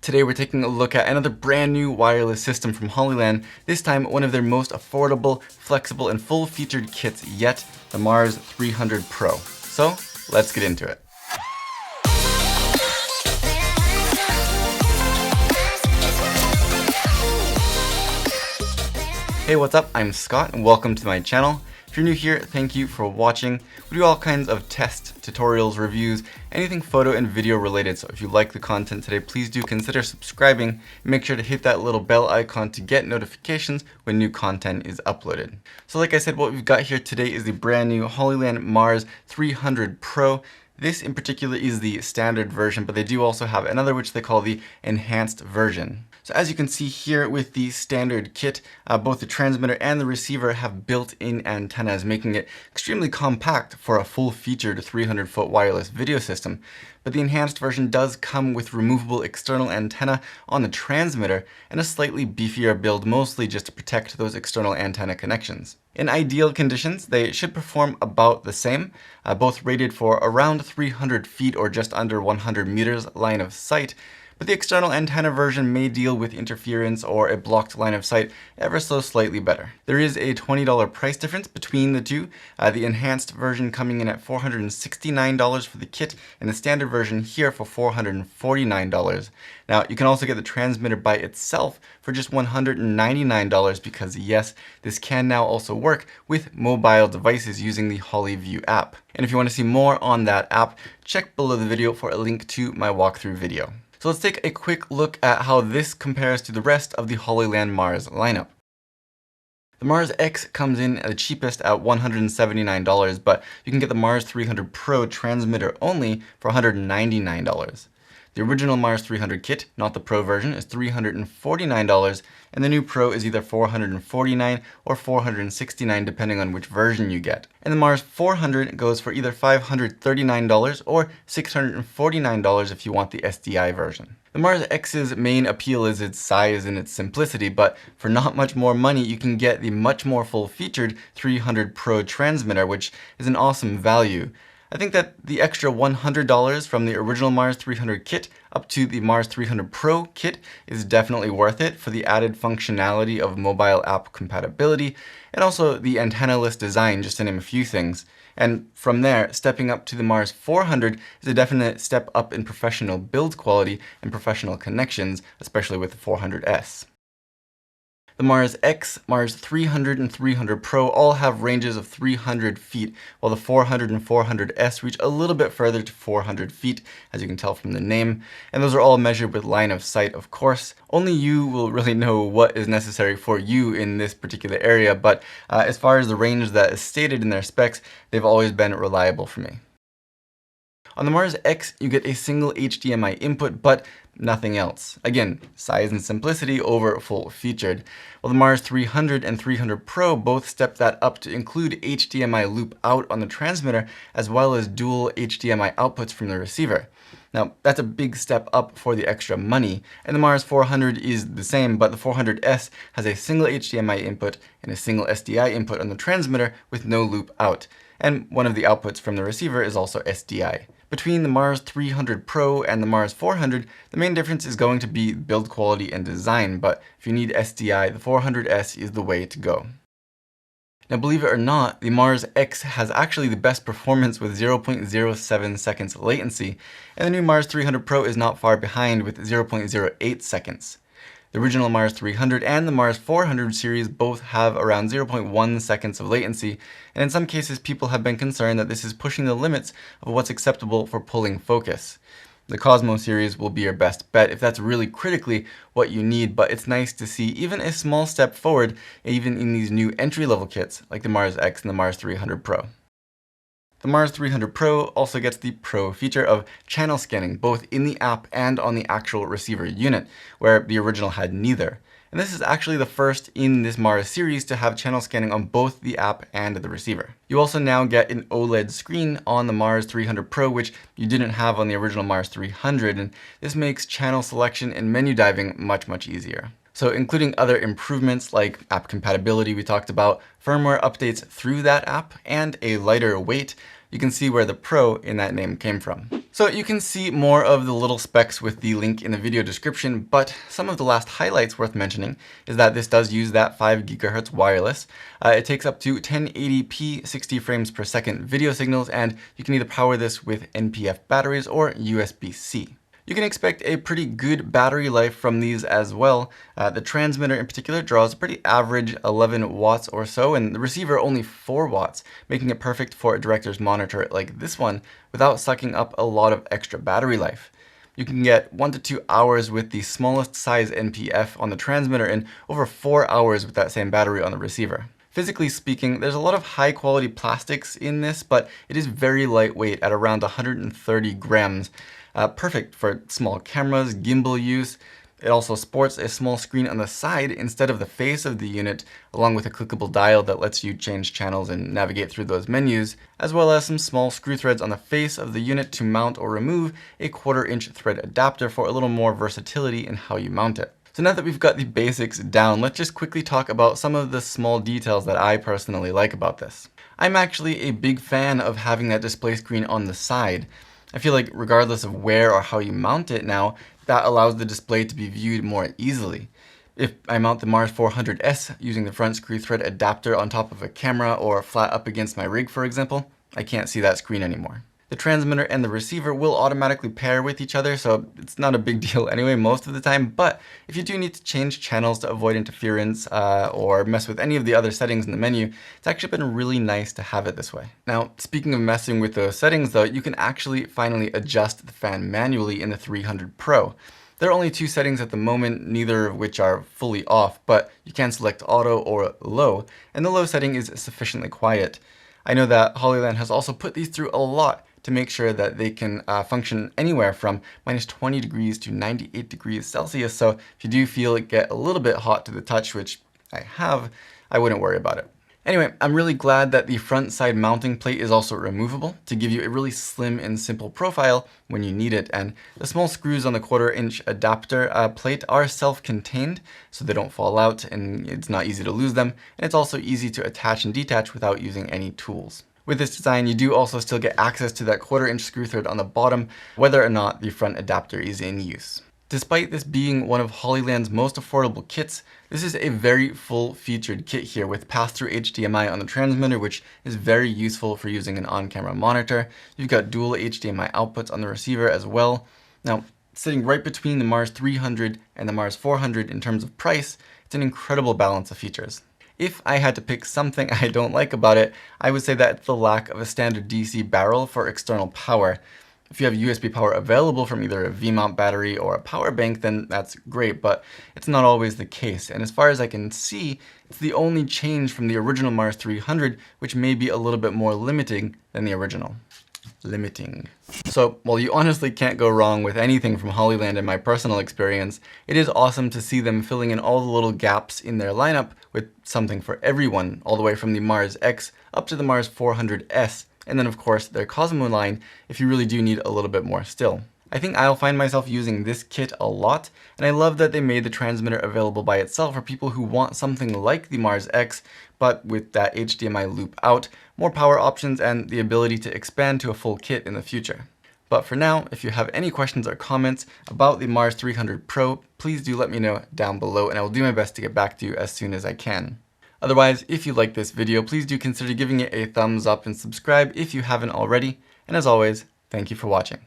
Today we're taking a look at another brand new wireless system from Hollyland, this time one of their most affordable, flexible, and full-featured kits yet, the Mars 300 Pro. So, let's get into it. Hey, what's up? I'm Scott and welcome to my channel. If you're new here, thank you for watching. We do all kinds of tests, tutorials, reviews, anything photo and video related. So if you like the content today, please do consider subscribing and make sure to hit that little bell icon to get notifications when new content is uploaded. So like I said, what we've got here today is the brand new Hollyland Mars 300 Pro. This in particular is the standard version, but they do also have another which they call the enhanced version. So as you can see here with the standard kit, both the transmitter and the receiver have built-in antennas, making it extremely compact for a full-featured 300-foot wireless video system. But the enhanced version does come with removable external antenna on the transmitter and a slightly beefier build, mostly just to protect those external antenna connections. In ideal conditions, they should perform about the same, both rated for around 300 feet or just under 100 meters line of sight. But the external antenna version may deal with interference or a blocked line of sight ever so slightly better. There is a $20 price difference between the two, the enhanced version coming in at $469 for the kit and the standard version here for $449. Now, you can also get the transmitter by itself for just $199 because yes, this can now also work with mobile devices using the HollyView app. And if you want to see more on that app, check below the video for a link to my walkthrough video. So let's take a quick look at how this compares to the rest of the Hollyland Mars lineup. The Mars X comes in at the cheapest at $179, but you can get the Mars 300 Pro transmitter only for $199. The original Mars 300 kit, not the Pro version, is $349, and the new Pro is either $449 or $469 depending on which version you get. And the Mars 400 goes for either $539 or $649 if you want the SDI version. The Mars X's main appeal is its size and its simplicity, but for not much more money you can get the much more full-featured 300 Pro transmitter, which is an awesome value. I think that the extra $100 from the original Mars 300 kit up to the Mars 300 Pro kit is definitely worth it for the added functionality of mobile app compatibility and also the antenna-less design, just to name a few things. And from there, stepping up to the Mars 400 is a definite step up in professional build quality and professional connections, especially with the 400S. The Mars X, Mars 300, and 300 Pro all have ranges of 300 feet, while the 400 and 400S reach a little bit further to 400 feet, as you can tell from the name, and those are all measured with line of sight, of course. Only you will really know what is necessary for you in this particular area, but as far as the range that is stated in their specs, they've always been reliable for me. On the Mars X, you get a single HDMI input, but nothing else. Again, size and simplicity over full-featured. While the Mars 300 and 300 Pro both step that up to include HDMI loop out on the transmitter, as well as dual HDMI outputs from the receiver. Now, that's a big step up for the extra money, and the Mars 400 is the same, but the 400S has a single HDMI input and a single SDI input on the transmitter with no loop out, and one of the outputs from the receiver is also SDI. Between the Mars 300 Pro and the Mars 400, the main difference is going to be build quality and design, but if you need SDI, the 400S is the way to go. Now, believe it or not, the Mars X has actually the best performance with 0.07 seconds latency, and the new Mars 300 Pro is not far behind with 0.08 seconds. The original Mars 300 and the Mars 400 series both have around 0.1 seconds of latency, and in some cases people have been concerned that this is pushing the limits of what's acceptable for pulling focus. The Cosmo series will be your best bet if that's really critically what you need, but it's nice to see even a small step forward even in these new entry-level kits like the Mars X and the Mars 300 Pro. The Mars 300 Pro also gets the Pro feature of channel scanning, both in the app and on the actual receiver unit, where the original had neither. And this is actually the first in this Mars series to have channel scanning on both the app and the receiver. You also now get an OLED screen on the Mars 300 Pro, which you didn't have on the original Mars 300, and this makes channel selection and menu diving much easier. So including other improvements like app compatibility we talked about, firmware updates through that app, and a lighter weight, you can see where the Pro in that name came from. So you can see more of the little specs with the link in the video description, but some of the last highlights worth mentioning is that this does use that 5 GHz wireless. It takes up to 1080p 60 frames per second video signals, and you can either power this with NPF batteries or USB-C. You can expect a pretty good battery life from these as well. The transmitter in particular draws a pretty average 11 watts or so, and the receiver only 4 watts, making it perfect for a director's monitor like this one without sucking up a lot of extra battery life. You can get 1 to 2 hours with the smallest size NPF on the transmitter and over 4 hours with that same battery on the receiver. Physically speaking, there's a lot of high quality plastics in this, but it is very lightweight at around 130 grams. Perfect for small cameras, gimbal use. It also sports a small screen on the side instead of the face of the unit, along with a clickable dial that lets you change channels and navigate through those menus, as well as some small screw threads on the face of the unit to mount or remove a 1/4-inch thread adapter for a little more versatility in how you mount it. So now that we've got the basics down, let's just quickly talk about some of the small details that I personally like about this. I'm actually a big fan of having that display screen on the side. I feel like regardless of where or how you mount it now, that allows the display to be viewed more easily. If I mount the Mars 400S using the front screw thread adapter on top of a camera or flat up against my rig, for example, I can't see that screen anymore. The transmitter and the receiver will automatically pair with each other, so it's not a big deal anyway most of the time, but if you do need to change channels to avoid interference or mess with any of the other settings in the menu, it's actually been really nice to have it this way. Now, speaking of messing with those settings though, you can actually finally adjust the fan manually in the 300 Pro. There are only 2 settings at the moment, neither of which are fully off, but you can select auto or low, and the low setting is sufficiently quiet. I know that Hollyland has also put these through a lot to make sure that they can function anywhere from -20 degrees to 98 degrees Celsius. So if you do feel it get a little bit hot to the touch, which I have, I wouldn't worry about it. Anyway, I'm really glad that the front side mounting plate is also removable to give you a really slim and simple profile when you need it. And the small screws on the 1/4-inch adapter plate are self-contained, so they don't fall out and it's not easy to lose them. And it's also easy to attach and detach without using any tools. With this design, you do also still get access to that 1/4-inch screw thread on the bottom, whether or not the front adapter is in use. Despite this being one of Hollyland's most affordable kits, this is a very full-featured kit here with pass-through HDMI on the transmitter, which is very useful for using an on-camera monitor. You've got dual HDMI outputs on the receiver as well. Now, sitting right between the Mars 300 and the Mars 400 in terms of price, it's an incredible balance of features. If I had to pick something I don't like about it, I would say that it's the lack of a standard DC barrel for external power. If you have USB power available from either a V-mount battery or a power bank, then that's great, but it's not always the case. And as far as I can see, it's the only change from the original Mars 300, which may be a little bit more limiting than the original. So while you honestly can't go wrong with anything from Hollyland in my personal experience, it is awesome to see them filling in all the little gaps in their lineup with something for everyone, all the way from the Mars X up to the Mars 400S, and then of course their Cosmo line if you really do need a little bit more still. I think I'll find myself using this kit a lot, and I love that they made the transmitter available by itself for people who want something like the Mars X, but with that HDMI loop out, more power options, and the ability to expand to a full kit in the future. But for now, if you have any questions or comments about the Mars 300 Pro, please do let me know down below, and I will do my best to get back to you as soon as I can. Otherwise, if you like this video, please do consider giving it a thumbs up and subscribe if you haven't already, and as always, thank you for watching.